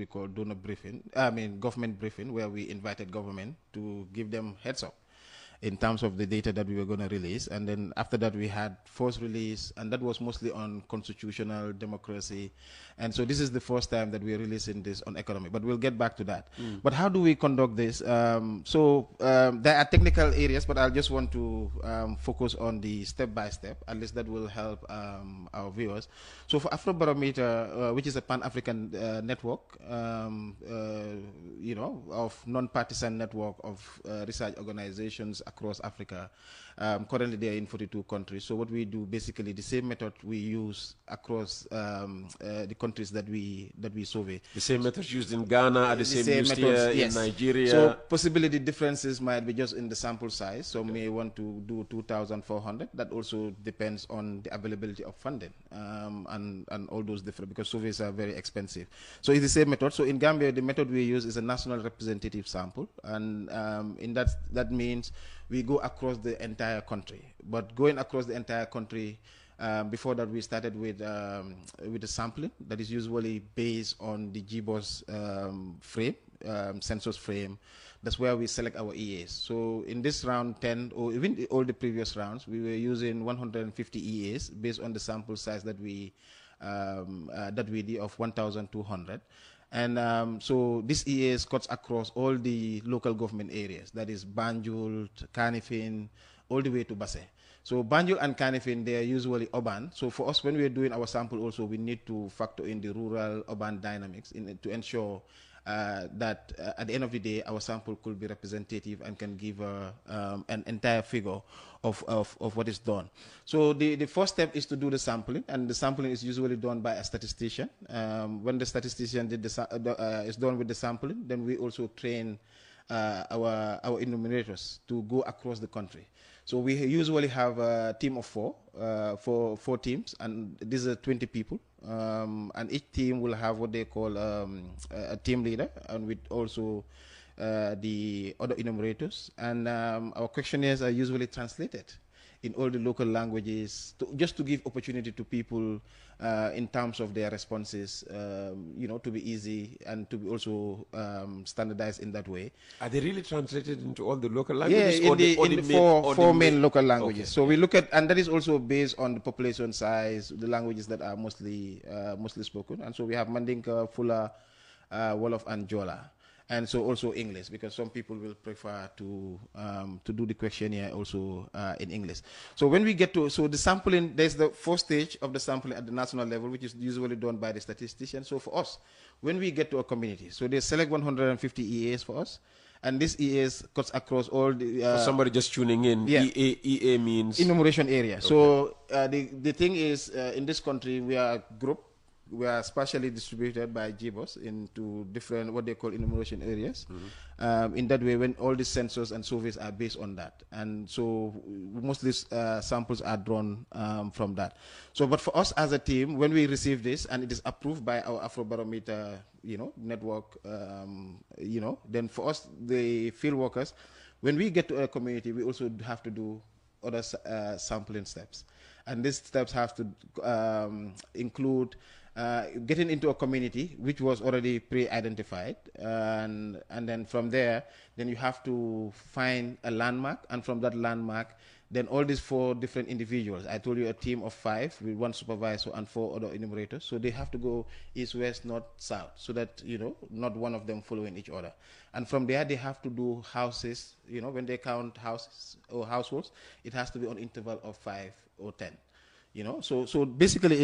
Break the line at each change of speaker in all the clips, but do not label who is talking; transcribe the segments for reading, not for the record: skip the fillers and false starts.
call government briefing, where we invited government to give them heads up in terms of the data that we were going to release. And then after that, we had first release, and that was mostly on constitutional democracy. And so this is the first time that we're releasing this on economy, but we'll get back to that. But how do we conduct this? There are technical areas, but I just want to focus on the step-by-step. At least that will help our viewers. So for Afrobarometer, which is a Pan-African network, of non-partisan network of research organizations across Africa. Currently, they are in 42 countries. So what we do, basically, the same method we use across the countries that we survey.
The same method used in Ghana, are the same used here in Nigeria.
So possibly the differences might be just in the sample size. So may want to do 2,400. That also depends on the availability of funding and all those different, because surveys are very expensive. So it's the same method. So in Gambia, the method we use is a national representative sample, and in that means we go across the entire country. But going across the entire country, before that, we started with the sampling that is usually based on the GBOS frame, census frame. That's where we select our EAs. So in this round 10, or even all the previous rounds, we were using 150 EAs based on the sample size that we did of 1,200. And so this EAs cuts across all the local government areas, that is Banjul, Kanifing, all the way to Basse. So Banjul and Kanifing, they are usually urban. So for us, when we are doing our sample also, we need to factor in the rural-urban dynamics to ensure that at the end of the day, our sample could be representative and can give an entire figure of what is done. So the first step is to do the sampling, and the sampling is usually done by a statistician. When the statistician is done with the sampling, then we also train our enumerators to go across the country. So we usually have a team of four teams, and these are 20 people. And each team will have what they call a team leader, and with also the other enumerators. And our questionnaires are usually translated in all the local languages, just to give opportunity to people in terms of their responses, to be easy and to be also standardized in that way.
Are they really translated into all the local languages?
Yeah, in the four main local languages. Okay. So we look at, and that is also based on the population size, the languages that are mostly spoken. And so we have Mandinka, Fula, Wolof, and Jola. And so also English, because some people will prefer to do the questionnaire also in English. So when we get to, so the sampling, there's the first stage of the sampling at the national level, which is usually done by the statistician. So for us, when we get to a community, so they select 150 EAs for us, and this EAs cuts across all the...
for somebody just tuning in, yeah. EA means?
Enumeration area. Okay. So the thing is, in this country, we are a group. We are spatially distributed by GBOS into different, what they call enumeration areas. Mm-hmm. In that way, when all the sensors and surveys are based on that. And so most of these samples are drawn from that. So, but for us as a team, when we receive this and it is approved by our Afrobarometer, network, then for us, the field workers, when we get to a community, we also have to do other sampling steps. And these steps have to include getting into a community which was already pre-identified, and then from there, then you have to find a landmark, and from that landmark, then all these 4 different individuals, I told you a team of 5 with 1 supervisor and 4 other enumerators, so they have to go east, west, north, south, so that, not one of them following each other. And from there, they have to do houses, when they count houses or households, it has to be on interval of 5 or 10. So basically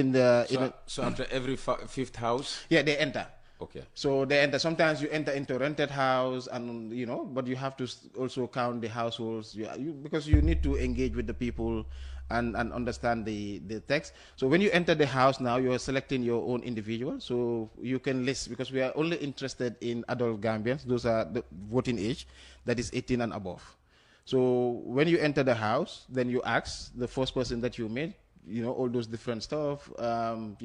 so after every 5th house?
Yeah, they enter.
Okay.
So they enter. Sometimes you enter into a rented house, and but you have to also count the households, because you need to engage with the people and understand the text. So when you enter the house now, you are selecting your own individual. So you can list, because we are only interested in adult Gambians. Those are the voting age, that is 18 and above. So when you enter the house, then you ask the first person that you met, all those different stuff, the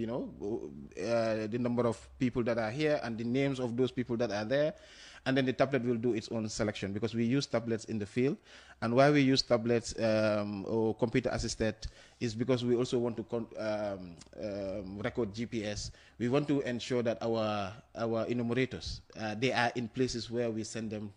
number of people that are here and the names of those people that are there. and then the tablet will do its own selection, because we use tablets in the field. And why we use tablets or computer assisted is because we also want to record GPS. We want to ensure that our enumerators, they are in places where we send them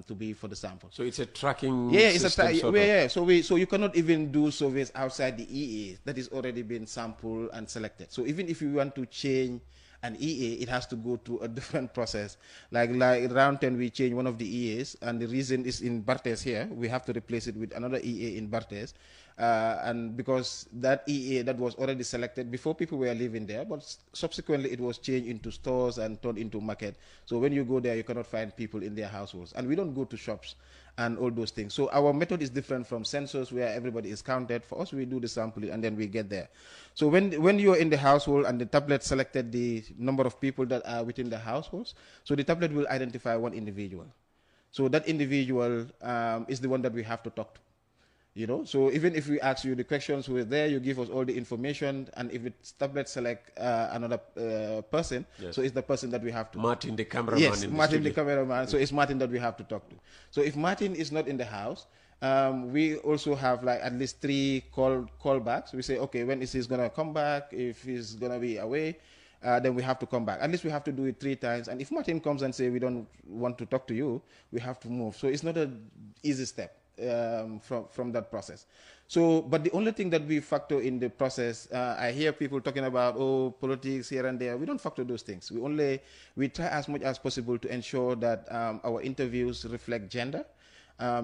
to be for the sample.
So it's a tracking
system.
Yeah.
So you cannot even do surveys outside the EA that is already been sampled and selected. So even if you want to change an EA, it has to go through a different process. Like round 10, we change one of the EAs, and the reason is in Bartes here. We have to replace it with another EA in Bartes. And because that EA that was already selected before, people were living there, but subsequently it was changed into stores and turned into market. So when you go there, you cannot find people in their households. And we don't go to shops and all those things. So our method is different from census, where everybody is counted. For us, we do the sampling and then we get there. So when you're in the household and the tablet selected the number of people that are within the households, so the tablet will identify one individual. So that individual is the one that we have to talk to. You know, so even if we ask you the questions who are there, you give us all the information, and if it's tablet select another person, yes. So it's the person that we have to.
Martin, the cameraman.
Yes, Martin, the cameraman. So it's Martin that we have to talk to. So if Martin is not in the house, we also have like at least 3 callbacks. We say, okay, when is he gonna come back? If he's gonna be away, then we have to come back. At least we have to do it 3 times. And if Martin comes and say we don't want to talk to you, we have to move. So it's not an easy step. From that process. So, but the only thing that we factor in the process, I hear people talking about, politics here and there. We don't factor those things. We try as much as possible to ensure that our interviews reflect gender,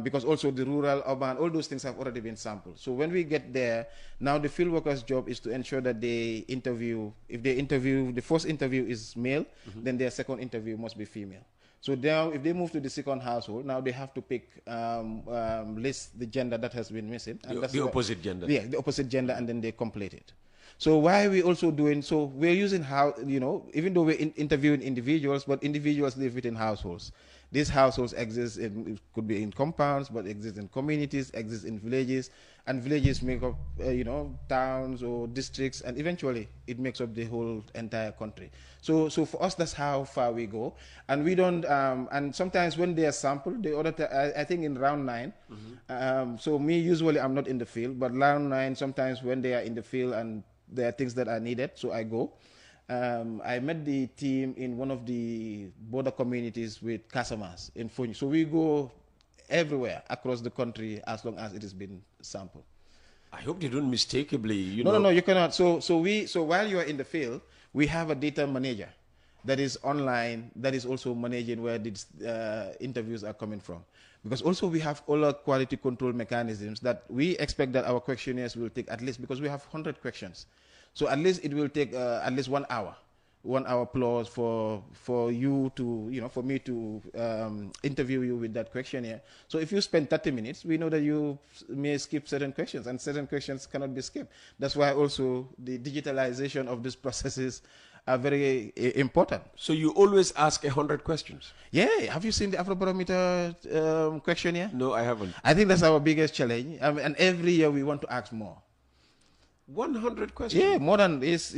because also the rural, urban, all those things have already been sampled. So when we get there, now the field workers' job is to ensure that they interview, if they interview, the first interview is male, then their second interview must be female. So now, if they move to the second household, now they have to pick, list the gender that has been missing. And
the opposite gender.
Yeah, the opposite gender, and then they complete it. So why are we also doing, so we're using how, you know, even though we're interviewing individuals, but individuals live within households. These households exist in, it could be in compounds, but exist in communities, exist in villages, and villages make up, you know, towns or districts, and eventually it makes up the whole entire country. So for us, that's how far we go, and we don't. And sometimes when they are sampled, I think in round 9. So me usually I'm not in the field, but round 9 sometimes when they are in the field and there are things that are needed, so I go. I met the team in one of the border communities with Casamas in Fonyi. So we go everywhere across the country as long as it has been sampled.
I hope they don't mistakenly,
No, you cannot. So while you are in the field, we have a data manager that is online, that is also managing where these interviews are coming from. Because also we have all our quality control mechanisms that we expect that our questionnaires will take at least, because we have 100 questions. So at least it will take at least 1 hour. 1 hour plus for you to, you know, for me to interview you with that questionnaire. So if you spend 30 minutes, we know that you may skip certain questions, and certain questions cannot be skipped. That's why also the digitalization of these processes are very important.
So you always ask 100 questions?
Yeah. Have you seen the Afrobarometer questionnaire?
No, I haven't.
I think that's our biggest challenge. And every year we want to ask more.
100 questions?
Yeah, more than it's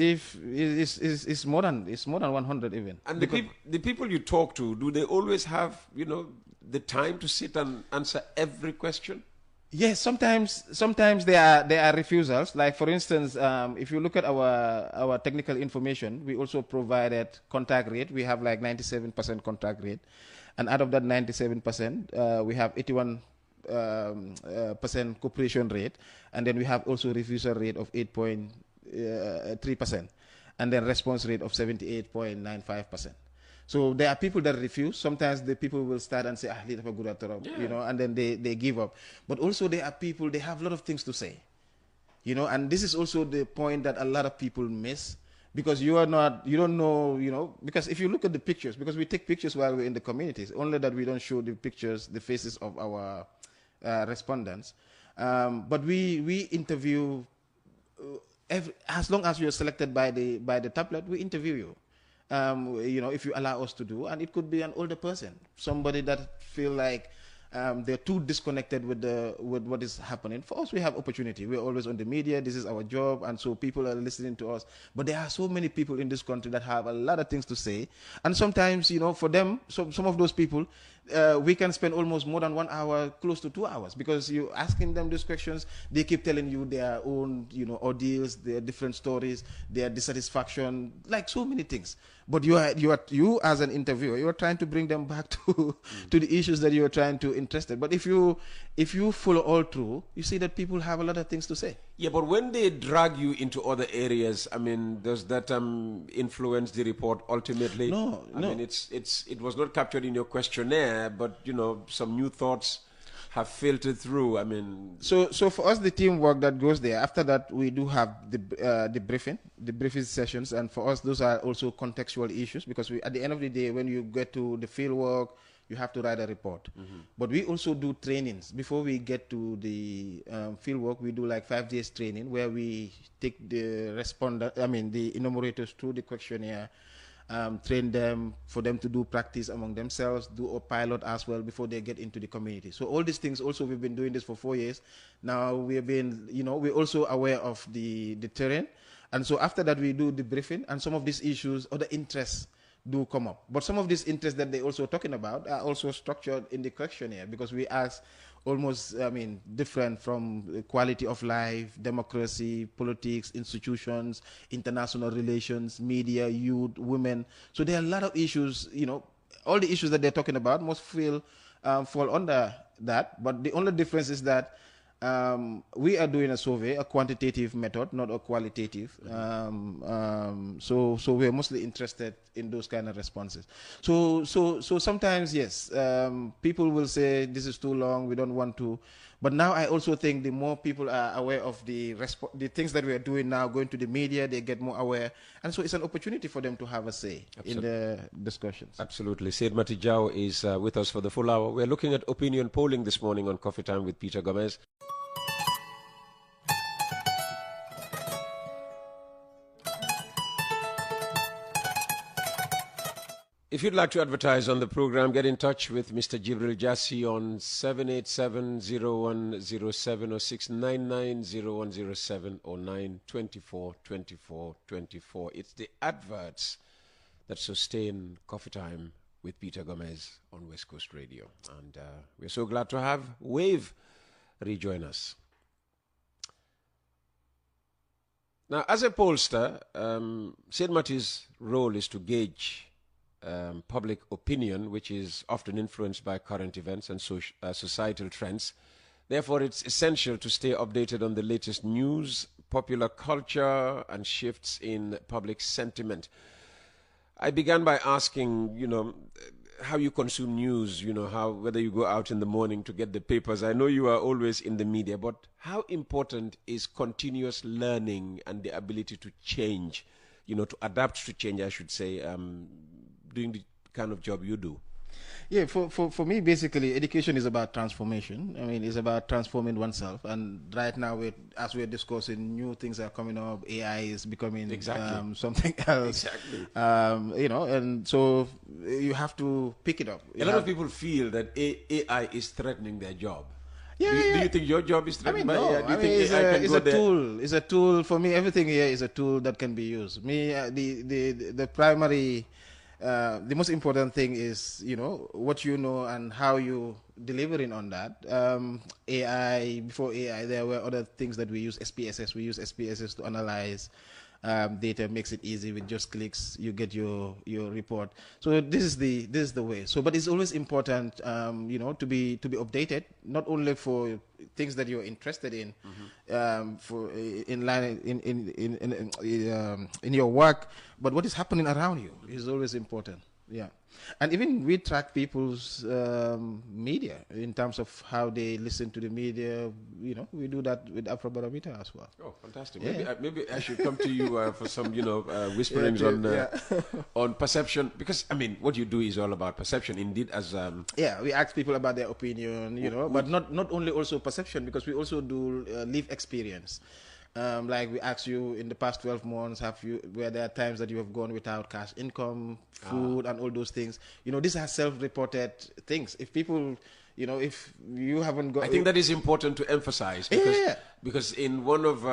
more than 100 even.
And the people you talk to, do they always have, you know, the time to sit and answer every question?
Yes, sometimes there are refusals. Like for instance, if you look at our technical information, we also provided contact rate. We have like 97% contact rate, and out of that 97%, we have 81% cooperation rate, and then we have also refusal rate of 8.3%, and then response rate of 78.95%. So there are people that refuse. Sometimes the people will start and say, you know, and then they give up. But also there are people, they have a lot of things to say, you know, and this is also the point that a lot of people miss, because you don't know, you know, because if you look at the pictures, because we take pictures while we're in the communities, only that we don't show the pictures, the faces of our respondents. But we interview, as long as you're selected by the tablet, we interview you. You know, if you allow us to do, and it could be an older person, somebody that feel like they're too disconnected with what is happening. For us, we have opportunity. We're always on the media. This is our job, and so people are listening to us. But there are so many people in this country that have a lot of things to say, and sometimes, for them, some of those people, we can spend almost more than 1 hour, close to 2 hours, because you're asking them these questions. They keep telling you their own, ordeals, their different stories, their dissatisfaction, like so many things. But you as an interviewer, you are trying to bring them back to the issues that you are trying to interested. But if you follow all through, you see that people have a lot of things to say.
Yeah, but when they drag you into other areas, I mean, does that influence the report ultimately?
No.
I mean, it was not captured in your questionnaire, but some new thoughts have filtered through. I mean,
so for us, the teamwork that goes there. After that, we do have the briefing sessions, and for us, those are also contextual issues, because at the end of the day, when you get to the field work, you have to write a report. But we also do trainings before we get to the field work. We do like 5 days training where we take the enumerators through the questionnaire. Train them for them to do practice among themselves, do a pilot as well before they get into the community. So all these things also, we've been doing this for 4 years. Now we've been, we're also aware of the terrain. And so after that, we do the briefing, and some of these issues, other interests do come up. But some of these interests that they're also talking about are also structured in the questionnaire, because we ask almost, different from quality of life, democracy, politics, institutions, international relations, media, youth, women. So there are a lot of issues, all the issues that they're talking about must fall under that. But the only difference is that we are doing a survey, a quantitative method, not a qualitative. So we're mostly interested in those kind of responses. So sometimes, yes, people will say this is too long, we don't want to. But now I also think the more people are aware of the things that we are doing now, going to the media, they get more aware. And so it's an opportunity for them to have a say in the discussions.
Absolutely. Sait Matijao is with us for the full hour. We're looking at opinion polling this morning on Coffee Time with Peter Gomez. If you'd like to advertise on the program, get in touch with Mr. Jibril Jassi on 787-0107 or 699-0107 or 924-24-24. It's the adverts that sustain Coffee Time with Peter Gomez on West Coast Radio. And we're so glad to have Wave rejoin us. Now, as a pollster, Sait Mati's role is to gauge public opinion, which is often influenced by current events and societal trends. Therefore, it's essential to stay updated on the latest news, popular culture, and shifts in public sentiment. I began by asking, how you consume news, whether you go out in the morning to get the papers. I know you are always in the media, but how important is continuous learning and the ability to change, to adapt to change, I should say, doing the kind of job you do?
Yeah, for me, basically, education is about transformation. It's about transforming oneself. And right now, as we're discussing, new things are coming up. AI is becoming something else.
Exactly.
And so you have to pick it up.
A lot of people feel that AI is threatening their job.
Yeah,
do you think your job is threatened by AI? Do you think AI can
it's
go
a
there?
tool. It's a tool. For me, everything here is a tool that can be used. The primary... the most important thing is, what you know and how you delivering on that. Before AI, there were other things that we use, SPSS. We use SPSS to analyze data, makes it easy with just clicks. You get your report. So this is the way. So, but it's always important, to be updated, not only for things that you're interested in, for in line in your work, but what is happening around you is always important. Yeah. And even we track people's media in terms of how they listen to the media. We do that with Afrobarometer as well.
Oh, fantastic.
Yeah.
Maybe I should come to you for some, whisperings on perception. Because, what you do is all about perception. Indeed, as...
we ask people about their opinion, but not only also perception, because we also do lived experience. Like we ask you, in the past 12 months, where there are times that you have gone without cash income, food, and all those things. These are self-reported things. If people, You know, if you haven't got...
I think that is important to emphasize because in one of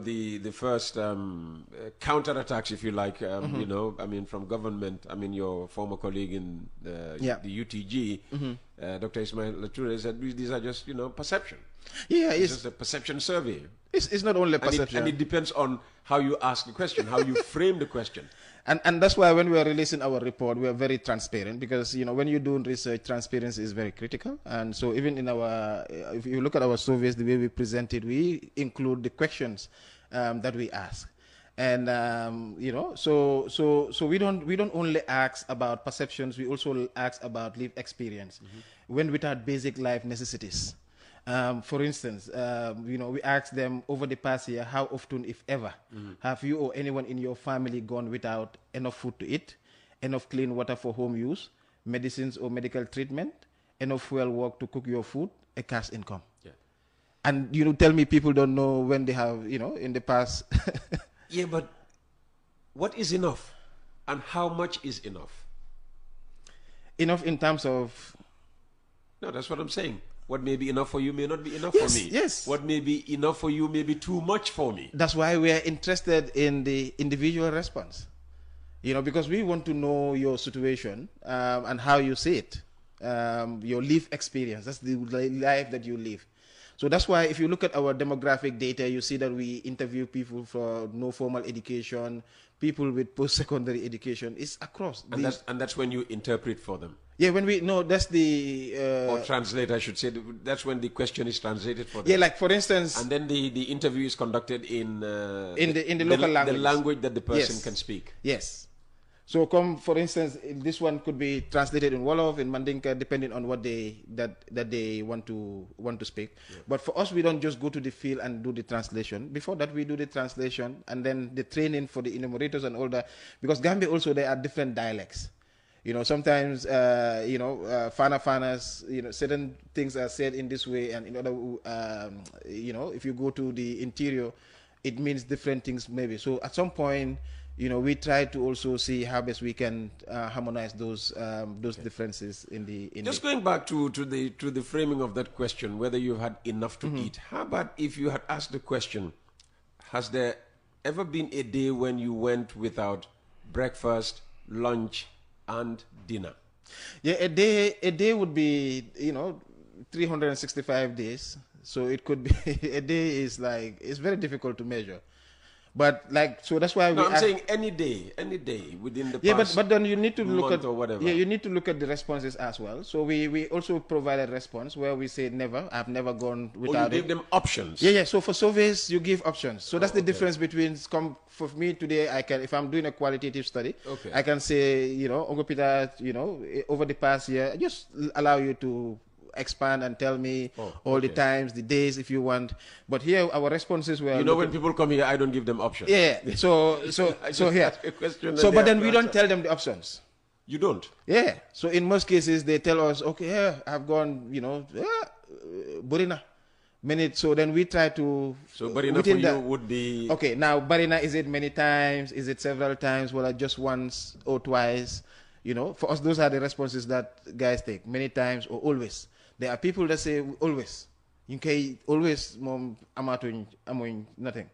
the first counterattacks, if you like, from government, your former colleague in the UTG, Dr. Ismaila said these are just perception.
Yeah,
it's just a perception survey.
It's not only perception,
and it depends on how you ask the question, how you frame the question.
And that's why when we are releasing our report, we are very transparent, because when you're doing research, transparency is very critical. And so even in our, if you look at our surveys, the way we present it, we include the questions that we ask. And so we don't only ask about perceptions, we also ask about lived experience, when without basic life necessities. For instance, we asked them over the past year, how often, if ever, have you or anyone in your family gone without enough food to eat, enough clean water for home use, medicines or medical treatment, enough fuel work to cook your food, a cash income? Yeah. And tell me people don't know when they have, in the past.
Yeah, but what is enough? And how much is enough?
Enough in terms of...
No, that's what I'm saying. What may be enough for you may not be enough for me.
Yes.
What may be enough for you may be too much for me.
That's why we are interested in the individual response. Because we want to know your situation and how you see it, your life experience. That's the life that you live. So that's why if you look at our demographic data, you see that we interview people for no formal education, people with post-secondary education. It's across.
And that's when you interpret for them.
Yeah, that's the...
or translate, I should say. That's when the question is translated for them.
Yeah, like for instance...
And then the interview is conducted in the
local language.
The language that the person can speak.
Yes. So for instance, this one could be translated in Wolof, in Mandinka, depending on what they want to speak. Yeah. But for us, we don't just go to the field and do the translation. Before that, we do the translation and then the training for the enumerators and all that. Because Gambia also, there are different dialects. Sometimes, fanas, certain things are said in this way, and in other, if you go to the interior, it means different things maybe. So at some point, we try to also see how best we can harmonize those differences in the.
Just going back to the framing of that question, whether you had enough to eat. How about if you had asked the question, has there ever been a day when you went without breakfast, lunch, and dinner?
Yeah, a day would be 365 days. So it could be a day is like, it's very difficult to measure. But so that's why
I'm saying any day within the past
but then you need to look at
or whatever.
Yeah, you need to look at the responses as well. So we also provide a response where we say never. I've never gone without
you give them options.
Yeah. So for surveys you give options. So that's the difference between for me today. I can, if I'm doing a qualitative study, I can say Uncle Peter, over the past year, just allow you to expand and tell me all the times, the days, if you want. But here our responses were...
when people come here, I don't give them options.
Yeah. So here. But then we don't tell them the options.
You don't?
Yeah. So in most cases, they tell us, okay, I've gone, Burina. So then we try to...
So Barina for you would be...
Okay, now Barina, is it many times? Is it several times? Well, just once or twice? For us, those are the responses that guys take. Many times or always. There are people that say always. Always, mom, I'm nothing.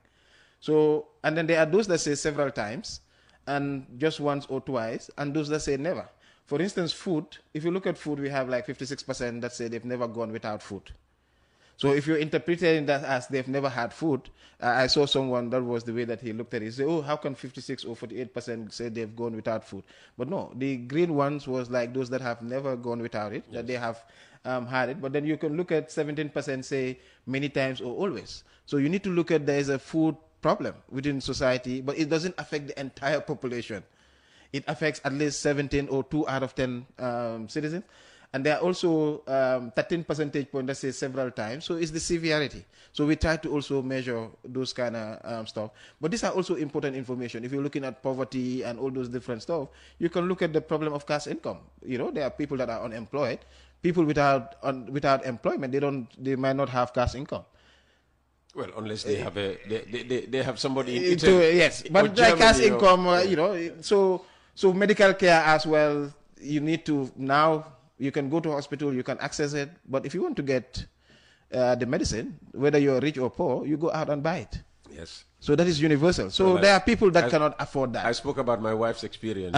So, and then there are those that say several times and just once or twice, and those that say never. For instance, food. If you look at food, we have like 56% that say they've never gone without food. So if you're interpreting that as they've never had food, I saw someone, that was the way that he looked at it. He said, oh, how can 56 or 48% say they've gone without food? But no, the green ones was like those that have never gone without it, that they have had it. But then you can look at 17% say many times or always. So you need to look at there is a food problem within society, but it doesn't affect the entire population. It affects at least 17 or 2 out of 10 citizens. And there are also 13 percentage points that say several times. So it's the severity. So we try to also measure those kind of stuff. But these are also important information. If you're looking at poverty and all those different stuff, you can look at the problem of cash income. There are people that are unemployed. People without employment, they might not have cash income.
Well, unless they have they have somebody in
Italy. Yes, but like cash income, so medical care as well. You need to now You can go to hospital, you can access it, but if you want to get the medicine, whether you're rich or poor, you go out and buy it.
Yes.
So that is universal. So well, there are people that cannot afford that.
I spoke about my wife's experience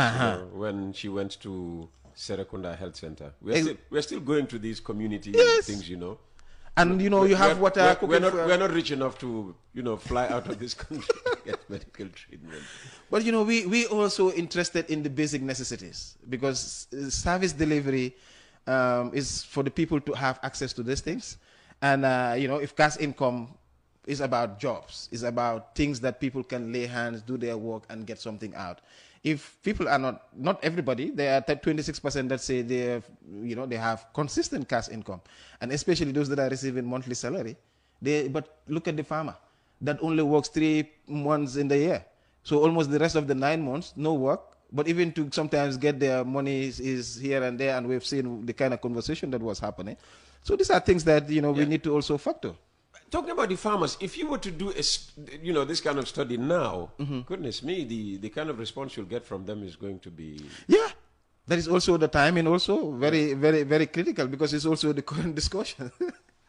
when she went to Serekunda Health Center. We're still going to these community things,
And you have water.
We're not rich enough to fly out of this country to get medical treatment.
But we also interested in the basic necessities, because service delivery is for the people to have access to these things. And if cash income is about jobs, is about things that people can lay hands, do their work, and get something out. If people are not everybody, there are 26% that say they have consistent cash income, and especially those that are receiving monthly salary. But look at the farmer that only works 3 months in the year, so almost the rest of the 9 months no work. But even to sometimes get their money is here and there, and we've seen the kind of conversation that was happening. So these are things that we need to also factor.
Talking about the farmers, if you were to do this kind of study now, goodness me, the kind of response you'll get from them is going to be...
Yeah, that is also the timing also very, very, very critical, because it's also the current discussion.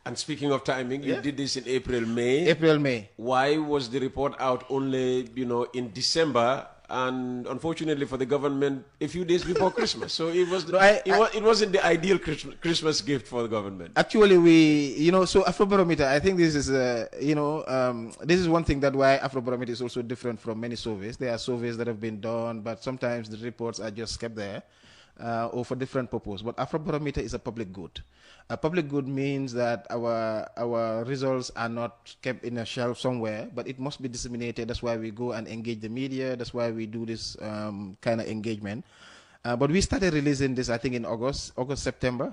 And speaking of timing, you did this in April, May.
April, May.
Why was the report out only, in December? And unfortunately for the government, a few days before Christmas. So it wasn't the ideal Christmas gift for the government.
Actually, so Afrobarometer, I think this is, this is one thing that why Afrobarometer is also different from many surveys. There are surveys that have been done, but sometimes the reports are just kept there or for different purpose. But Afrobarometer is a public good. A public good means that our results are not kept in a shelf somewhere, but it must be disseminated. That's why we go and engage the media. That's why we do this kind of engagement. But we started releasing this, I think, in August, September.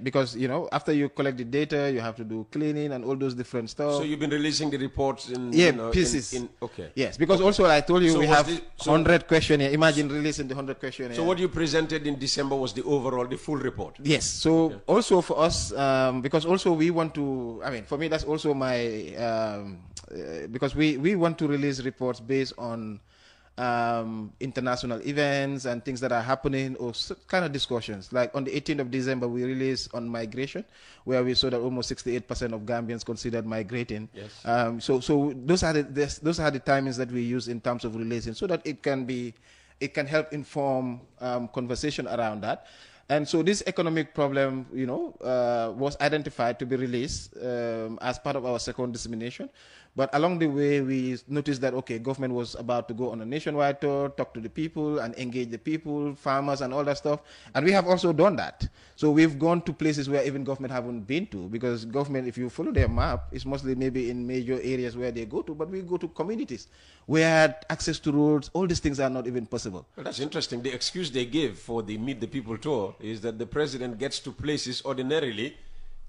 Because, after you collect the data, you have to do cleaning and all those different stuff.
So you've been releasing the reports in...
pieces.
Okay.
Yes, because also I told you we have 100 questionnaire. Imagine releasing the 100 questionnaire.
So what you presented in December was the full report?
Yes. So also for us, because also we want to, for me, that's also my... because we want to release reports based on international events and things that are happening, or kind of discussions. Like on the 18th of December, we released on migration, where we saw that almost 68% of Gambians considered migrating.
Yes.
So those are the timings that we use in terms of releasing, so that it can help inform conversation around that. And so this economic problem, was identified to be released as part of our second dissemination. But along the way, we noticed that, government was about to go on a nationwide tour, talk to the people and engage the people, farmers and all that stuff. And we have also done that. So we've gone to places where even government haven't been to, because government, if you follow their map, it's mostly maybe in major areas where they go to, but we go to communities where access to roads, all these things are not even possible.
Well, that's interesting. The excuse they give for the Meet the People tour is that the president gets to places ordinarily,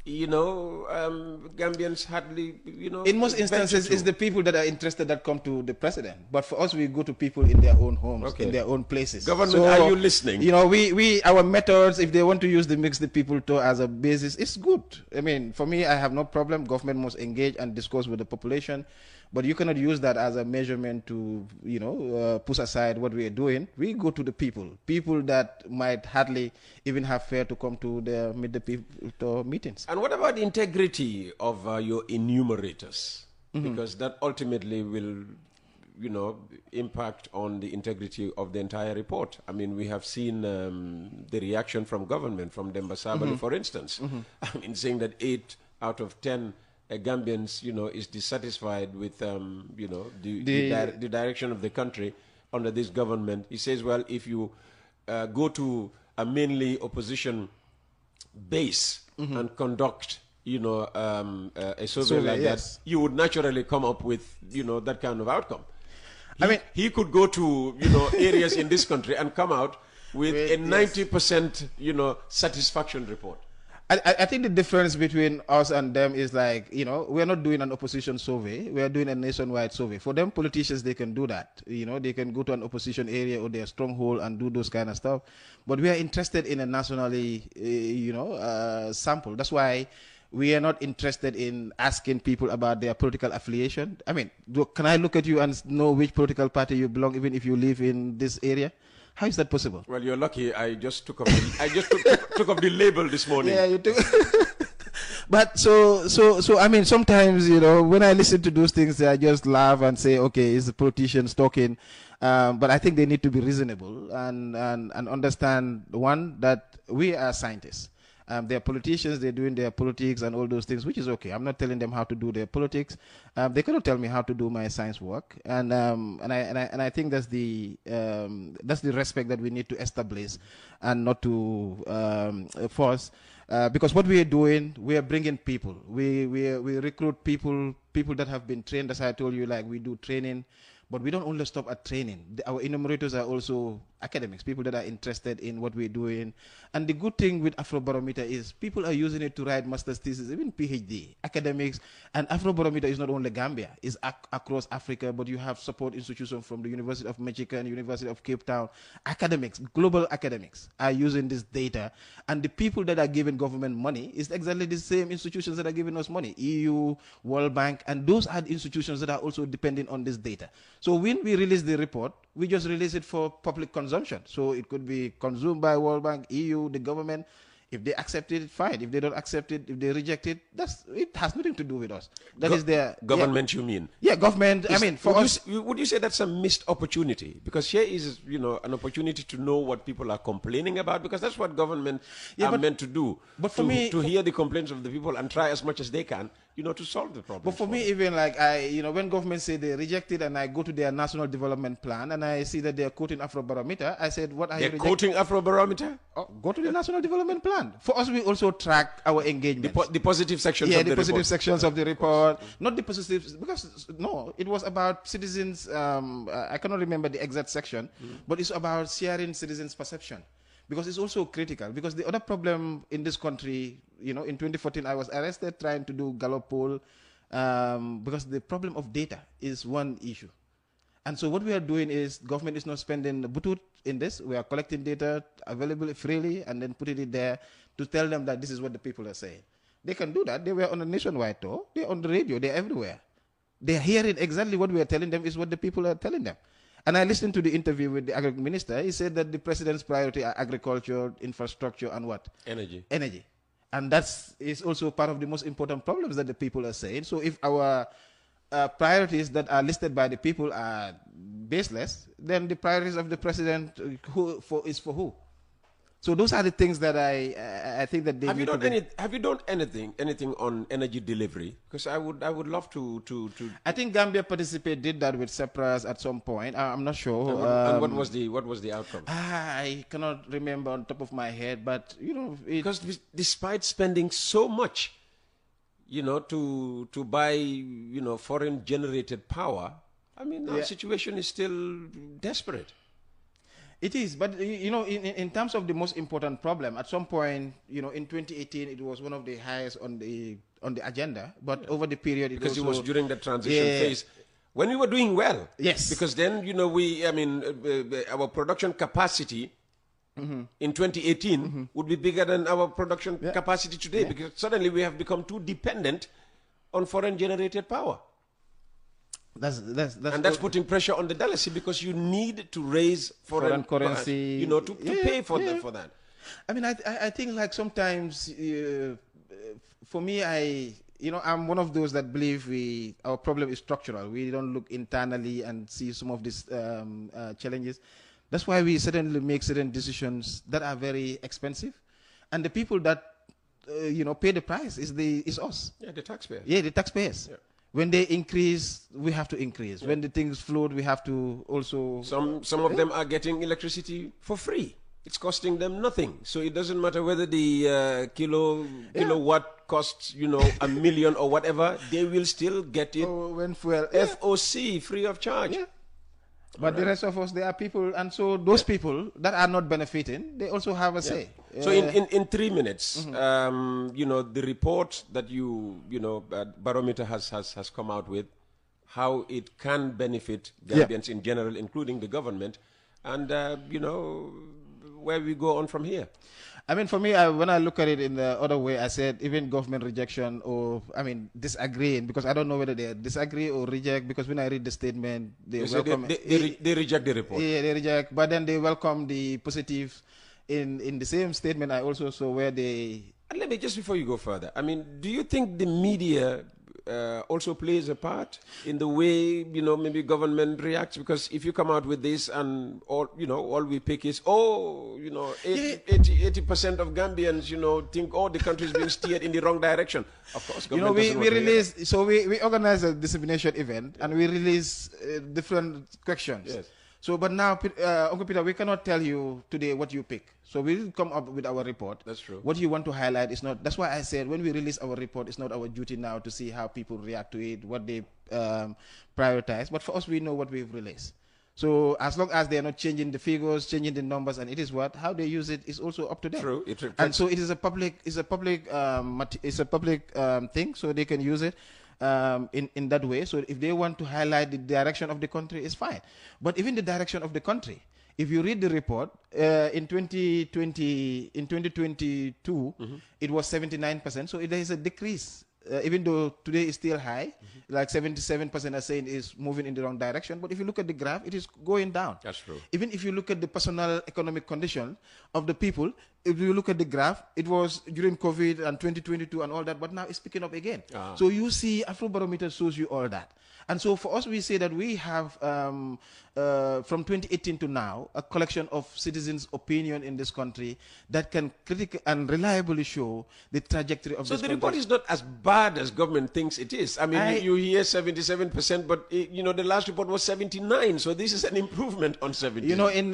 Gambians hardly,
in most instances, it's the people that are interested that come to the president. But for us, we go to people in their own homes, in their own places.
Government, are you listening?
Our methods, if they want to use the Mix the People tour as a basis, it's good. For me, I have no problem. Government must engage and discuss with the population. But you cannot use that as a measurement to, push aside what we are doing. We go to the people that might hardly even have fare to come to the Meet the People meetings.
And what about the integrity of your enumerators? Because that ultimately will, impact on the integrity of the entire report. We have seen the reaction from government, from Demba, Sabally, for instance. Saying that 8 out of 10 Gambians, is dissatisfied with, the direction of the country under this government. He says, well, if you go to a mainly opposition base and conduct, a survey like that, you would naturally come up with, that kind of outcome. He could go to, areas in this country and come out with a 90%, satisfaction report.
I think the difference between us and them is we're not doing an opposition survey. We're doing a nationwide survey. For them, politicians, they can do that. They can go to an opposition area or their stronghold and do those kind of stuff. But we are interested in a nationally, sample. That's why we are not interested in asking people about their political affiliation. Can I look at you and know which political party you belong, even if you live in this area? How is that possible?
Well, you're lucky. I just took off took off the label this morning.
Yeah, you took. But so I mean, sometimes, you know, when I listen to those things, I just laugh and say, okay, it's the politicians talking. But I think they need to be reasonable and understand, one, that we are scientists. They're politicians, they're doing their politics and all those things, which is okay. I'm not telling them how to do their politics. They cannot tell me how to do my science work. And I think that's the respect that we need to establish and not to force. Because what we are doing, we are bringing people. We recruit people that have been trained, as I told you, like we do training. But we don't only stop at training. Our enumerators are also academics, people that are interested in what we're doing. And the good thing with Afrobarometer is people are using it to write master's thesis, even PhD, academics. And Afrobarometer is not only Gambia, it's across Africa, but you have support institutions from the University of Michigan, University of Cape Town. Academics, global academics are using this data. And the people that are giving government money is exactly the same institutions that are giving us money, EU, World Bank, and those are the institutions that are also depending on this data. So when we release the report, we just release it for public consumption. So it could be consumed by World Bank, EU, the government. If they accept it, fine. If they don't accept it, if they reject it, it has nothing to do with us. That is their
government. You mean?
Yeah, government. I mean, for us.
Would you say that's a missed opportunity? Because here is, you know, an opportunity to know what people are complaining about. Because that's what government are meant to do.
But for me,
to hear the complaints of the people and try as much as they can, you know, to solve the problem.
But for me, even like when government say they reject it, and I go to their national development plan and I see that they are quoting Afrobarometer, I said, what are you rejecting?
They're quoting Afrobarometer?
Oh, go to the national development plan. For us, we also track our engagement.
The positive sections of the report.
Yeah, the positive sections of the report. Not the positive, because, no, it was about citizens, I cannot remember the exact section, but it's about sharing citizens' perception. Because it's also critical. Because the other problem in this country, you know, in 2014, I was arrested trying to do Gallup poll because the problem of data is one issue. And so what we are doing is government is not spending the butut in this. We are collecting data available freely and then putting it there to tell them that this is what the people are saying. They can do that. They were on a nationwide tour. They're on the radio. They're everywhere. They're hearing exactly what we are telling them is what the people are telling them. And I listened to the interview with the agriculture minister. He said that the president's priority are agriculture, infrastructure, and what?
Energy.
Energy. And that's is also part of the most important problems that the people are saying. So if our priorities that are listed by the people are baseless, then the priorities of the president is for who? So those are the things that I think that they
have you done anything on energy delivery? Because I would love to.
I think Gambia did that with Sepras at some point. I'm not sure.
And what was the outcome?
I cannot remember on top of my head, but you know,
because despite spending so much, you know, to buy, you know, foreign generated power, I mean, our situation is still desperate.
It is, but you know, in terms of the most important problem, at some point, you know, in 2018, it was one of the highest on the agenda. But over the period,
it was during the transition phase when we were doing well.
Yes,
because then, you know, our production capacity in 2018 would be bigger than our production capacity today, because suddenly we have become too dependent on foreign generated power. That's putting pressure on the dalasi, because you need to raise foreign
currency,
you know, to pay for that.
I mean, I think like sometimes, for me, I'm one of those that believe our problem is structural. We don't look internally and see some of these challenges. That's why we certainly make certain decisions that are very expensive, and the people that pay the price is us.
Yeah, the taxpayers.
Yeah, the taxpayers. Yeah. When they increase, we have to increase. Yeah. When the things float, we have to also...
Some of them are getting electricity for free. It's costing them nothing. So it doesn't matter whether the kilowatt costs, you know, $1 million or whatever, they will still get it
when fuel,
FOC, free of charge. Yeah.
But the rest of us, there are people, and so those people that are not benefiting, they also have a say.
So in 3 minutes, you know, the report that Barometer has come out with, how it can benefit Gambians in general, including the government, and you know, where we go on from here.
I mean, for me, when I look at it in the other way, I said even government rejection or, I mean, disagreeing, because I don't know whether they disagree or reject, because when I read the statement, they welcome...
They reject the report.
Yeah, they reject, but then they welcome the positives. In the same statement, I also saw where they...
And let me, just before you go further, I mean, do you think the media also plays a part in the way, maybe government reacts? Because if you come out with this and all we pick is, 80% of Gambians, think, the country is being steered in the wrong direction. Of course, government
we release, so we organize a dissemination event and we release different questions.
Yes.
So, but now, Uncle Peter, we cannot tell you today what you pick. So we'll come up with our report.
That's true.
What you want to highlight is not, that's why I said when we release our report, it's not our duty now to see how people react to it, what they prioritize. But for us, we know what we've released. So as long as they are not changing the figures, changing the numbers, and it is how they use it is also up to them.
True.
And so it is a public, thing, so they can use it. In that way. So if they want to highlight the direction of the country, it's fine. But even the direction of the country, if you read the report, in 2022, it was 79%. So there is a decrease. Even though today is still high, like 77% are saying is moving in the wrong direction. But if you look at the graph, it is going down.
That's true.
Even if you look at the personal economic condition of the people, if you look at the graph, it was during COVID and 2022 and all that, but now it's picking up again. So you see, Afrobarometer shows you all that. And so for us, we say that we have, from 2018 to now, a collection of citizens' opinion in this country that can critically and reliably show the trajectory of this country. So the
report is not as bad as government thinks it is. I mean, you hear 77%, but the last report was 79%. So this is an improvement on 70.
In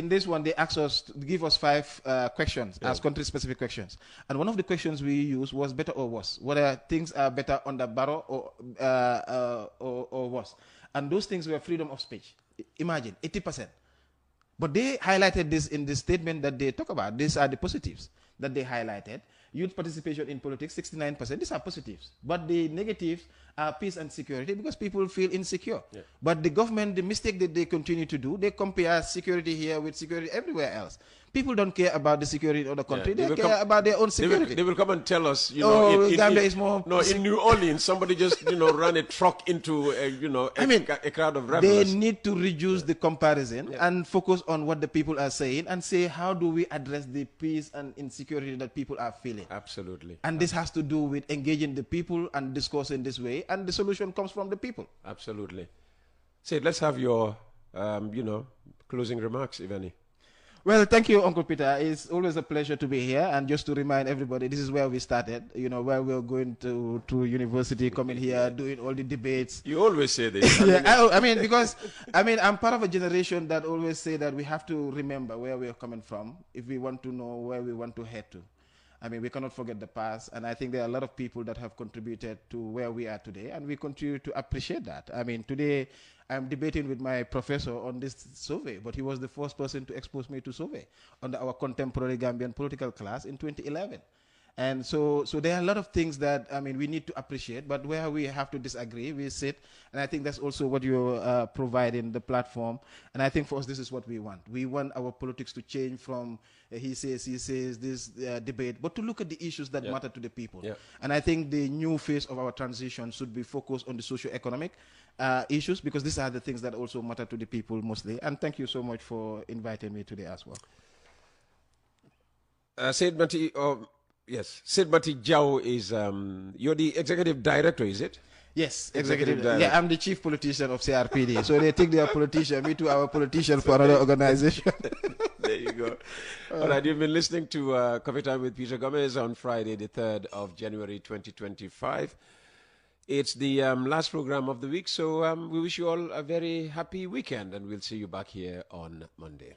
this one, they asked us to give us 5 questions as country-specific questions, and one of the questions we used was better or worse. Whether things are better under Barrow or worse. And those things were freedom of speech. Imagine, 80%. But they highlighted this in the statement that they talk about. These are the positives that they highlighted. Youth participation in politics, 69%. These are positives. But the negatives are peace and security because people feel insecure. Yeah. But the government, the mistake that they continue to do, they compare security here with security everywhere else. People don't care about the security of the country. They care about their own security.
They will come and tell us,
Gambia is more...
No, in New Orleans, somebody just, ran a truck into, a crowd of revelers.
They need to reduce the comparison and focus on what the people are saying and say, how do we address the peace and insecurity that people are feeling?
Absolutely.
And this has to do with engaging the people and discussing this way, and the solution comes from the people.
Absolutely. Sait, let's have your, closing remarks, if any.
Well, thank you, Uncle Peter. It's always a pleasure to be here. And just to remind everybody, this is where we started, where we're going to university, coming here, doing all the debates.
You always say this.
Because I'm part of a generation that always say that we have to remember where we're coming from if we want to know where we want to head to. We cannot forget the past, and I think there are a lot of people that have contributed to where we are today, and we continue to appreciate that. Today I'm debating with my professor on this survey, but he was the first person to expose me to survey under our contemporary Gambian political class in 2011. And so there are a lot of things that, we need to appreciate, but where we have to disagree, we sit, and I think that's also what you're providing, the platform. And I think for us, this is what we want. We want our politics to change from he says, this debate, but to look at the issues that matter to the people. Yeah. And I think the new phase of our transition should be focused on the socio-economic issues, because these are the things that also matter to the people mostly. And thank you so much for inviting me today as well.
Sait Mati, yes, Sait Mati Jau is, you're the executive director, is it?
Yes, executive director. Yeah, I'm the chief politician of CRPD. So they take their politician, me to our politician for another organization.
There you go. All right, you've been listening to Coffee Time with Peter Gomez on Friday, the 3rd of January, 2025. It's the last program of the week, so we wish you all a very happy weekend, and we'll see you back here on Monday.